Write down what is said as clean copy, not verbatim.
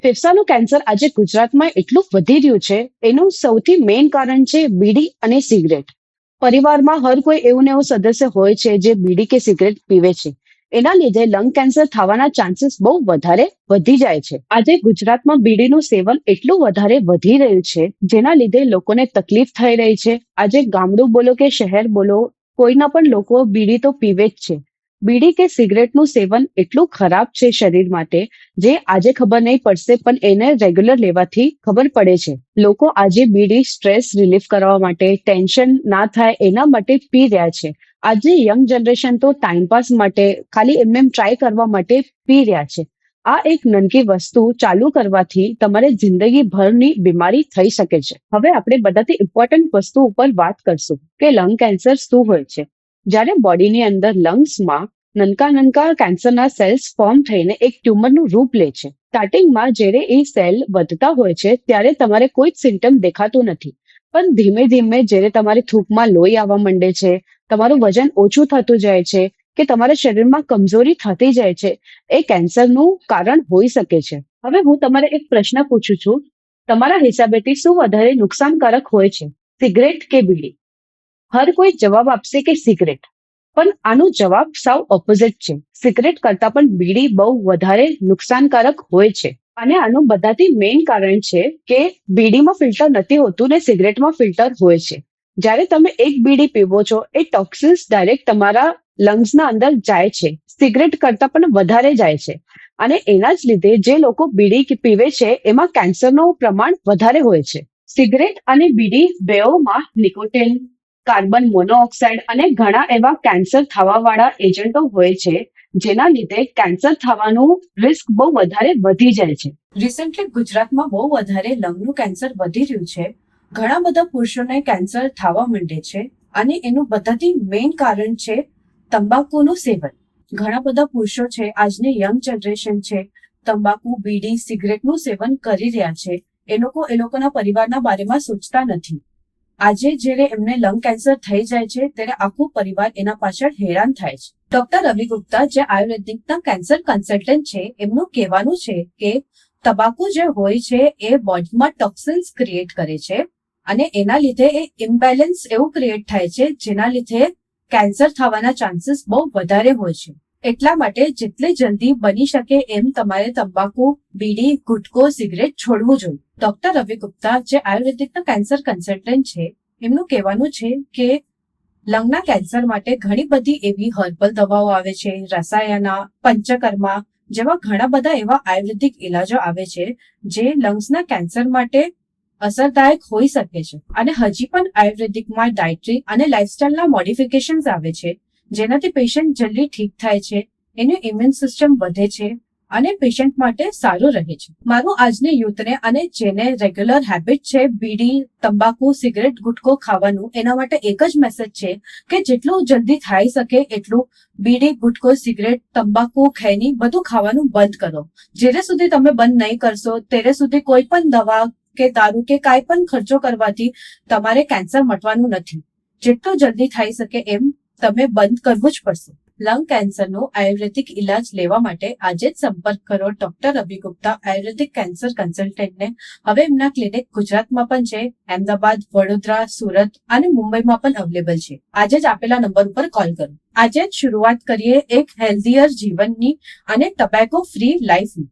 ફેફસાનું cancer આજે ગુજરાતમાં એટલું વધી રહ્યું છે, એનું સૌથી મેઇન કારણ છે બીડી અને સિગરેટ. પરિવારમાં હર કોઈ એવું ને એવું સદસ્ય હોય છે જે બીડી કે સિગરેટ પીવે છે. એના લીધે લંગ કેન્સર થવાના ચાન્સીસ બહુ વધારે વધી જાય છે. આજે ગુજરાતમાં બીડીનું સેવન એટલું વધારે વધી રહ્યું છે, જેના લીધે લોકોને તકલીફ થઈ રહી છે. આજે ગામડું બોલો કે શહેર બોલો, કોઈના પણ લોકો બીડી તો પીવે જ છે. બીડી કે સિગરેટનું સેવન એટલું ખરાબ છે શરીર માટે, જે આજે ખબર નહીં પડશે પણ એને રેગ્યુલર લેવાથી ખબર પડે છે. લોકો આજે બીડી સ્ટ્રેસ રિલીફ કરવા માટે, ટેન્શન ના થાય એના માટે પી રહ્યા છે. આજે યંગ જનરેશન તો ટાઈમપાસ માટે, ખાલી એમને ટ્રાય કરવા માટે પી રહ્યા છે. આ એક નાનકી વસ્તુ ચાલુ કરવાથી તમારે જિંદગીભરની બીમારી થઈ શકે છે. હવે આપણે બધાથી ઇમ્પોર્ટન્ટ વસ્તુ ઉપર વાત કરશું કે લંગ કેન્સર શું હોય છે. જ્યારે બોડીની અંદર લંગ્સમાં નનકા કેન્સરના સેલ્સ ફોર્મ થઈને એક ટ્યુમરનું રૂપ લે છે. સ્ટાર્ટિંગમાં જ્યારે એ સેલ વધતા હોય છે ત્યારે તમારે કોઈ જ સિમ્ટમ દેખાતું નથી. પણ ધીમે ધીમે જ્યારે તમારી થૂંકમાં લોહી આવવા માંડે છે, તમારું વજન ઓછું થતું જાય છે કે તમારા શરીરમાં કમજોરી થતી જાય છે, એ કેન્સરનું કારણ હોઈ શકે છે. હવે હું તમારે એક પ્રશ્ન પૂછું છું, તમારા હિસાબેથી શું વધારે નુકસાનકારક હોય છે, સિગરેટ કે બીડી? હર કોઈ જવાબ આપશે કે સિગરેટ, પણ આનો જવાબ સાવ ઓપોઝિટ છે. સિગરેટ કરતા પણ બીડી બહુ વધારે નુકસાનકારક હોય છે. અને આનું બધાથી મેઇન કારણ છે કે બીડીમાં ફિલ્ટર નથી હોતું ને સિગરેટમાં ફિલ્ટર હોય છે. જ્યારે તમે એક બીડી પીવો છો, એ ટોક્સિન્સ ડાયરેક્ટ તમારા લંગ્સના અંદર જાય છે. સિગરેટ કરતા પણ વધારે જાય છે. અને એના જ લીધે જે લોકો બીડી પીવે છે એમાં કેન્સરનું પ્રમાણ વધારે હોય છે. સિગરેટ અને બીડી બેઓમાં નિકોટિન, કાર્બન મોનોઓક્સાઇડ અને ઘણા એવા કેન્સર થવાવાળા એજન્ટો હોય છે, જેના લીધે કેન્સર થવાનું રિસ્ક બહુ વધારે વધી જાય છે. રિસેન્ટલી ગુજરાતમાં બહુ વધારે લંગનું કેન્સર વધી રહ્યું છે. ઘણા બધા પુરુષોને કેન્સર થવા માંડે છે અને એનું બધાથી મેઇન કારણ છે તંબાકુનું સેવન. ઘણા બધા પુરુષો છે, આજની યંગ જનરેશન છે, તંબાકુ, બીડી, સિગરેટનું સેવન કરી રહ્યા છે. એ લોકોના પરિવારના બારેમાં સોચતા નથી. આજે જ્યારે એમને લંગ કેન્સર થઈ જાય છે ત્યારે આખો પરિવાર એના પાછળ હેરાન થાય છે. ડોક્ટર રવિ ગુપ્તા, જે આયુર્વેદિકના કેન્સર કન્સલ્ટન્ટ છે, એમનું કહેવાનું છે કે તંબાકુ જે હોય છે એ બોડીમાં ટોક્સિન્સ ક્રિએટ કરે છે અને એના લીધે એ ઇમ્બેલેન્સ એવું ક્રિએટ થાય છે, જેના લીધે કેન્સર થવાના ચાન્સીસ બહુ વધારે હોય છે. એટલા માટે જેટલી જલ્દી બની શકે એમ તમારે તંબાકુ, બીડી, ગુટકો, સિગરેટ છોડવું જોઈએ. ડોક્ટર રવિ ગુપ્તા, જે આયુર્વેદિકના કેન્સર કન્સલ્ટન્ટ છે, એમનું કહેવાનું છે કે લંગના કેન્સર માટે ઘણી બધી એવી હર્બલ દવાઓ આવે છે, રસાયણા, પંચકર્મા જેવા ઘણા બધા એવા આયુર્વેદિક ઇલાજો આવે છે, જે લંગ્સના કેન્સર માટે અસરદાયક હોઈ શકે છે. અને હજી પણ આયુર્વેદિકમાં ડાયટરી અને લાઇફસ્ટાઇલના મોડિફિકેશન્સ આવે છે, જેનાથી પેશન્ટ જલ્દી ઠીક થાય છે, એનું ઇમ્યુન સિસ્ટમ વધે છે અને પેશન્ટ માટે સારું રહે છે. મારું આજની યુથને અને જેને રેગ્યુલર હેબિટ છે બીડી, તંબાકુ, સિગરેટ, ગુટકો ખાવાનું, એના માટે એક જ મેસેજ છે કે જેટલું જલ્દી થઈ શકે એટલું બીડી, ગુટકો, સિગરેટ, તંબાકુ, ખૈની બધું ખાવાનું બંધ કરો. જ્યારે સુધી તમે બંધ નહીં કરશો ત્યારે સુધી કોઈ પણ દવા કે દારૂ કે કાંઈ પણ ખર્ચો કરવાથી તમારે કેન્સર મટવાનું નથી. જેટલું જલ્દી થઈ શકે એમ તમે બંધ કરવું જ પડશે. લંગ કેન્સરનો આયુર્વેદિક ઇલાજ લેવા માટે આજે જ સંપર્ક કરો ડોક્ટર રવિ ગુપ્તા, આયુર્વેદિક કેન્સર કન્સલ્ટન્ટને. હવે એમના ક્લિનિક ગુજરાતમાં પણ છે, અમદાવાદ, વડોદરા, સુરત અને મુંબઈમાં પણ અવેલેબલ છે. આજે જ આપેલા નંબર ઉપર કોલ કરો. આજે જ શરૂઆત કરીએ એક હેલ્ધીયર જીવનની અને ટોબેકો ફ્રી લાઈફની.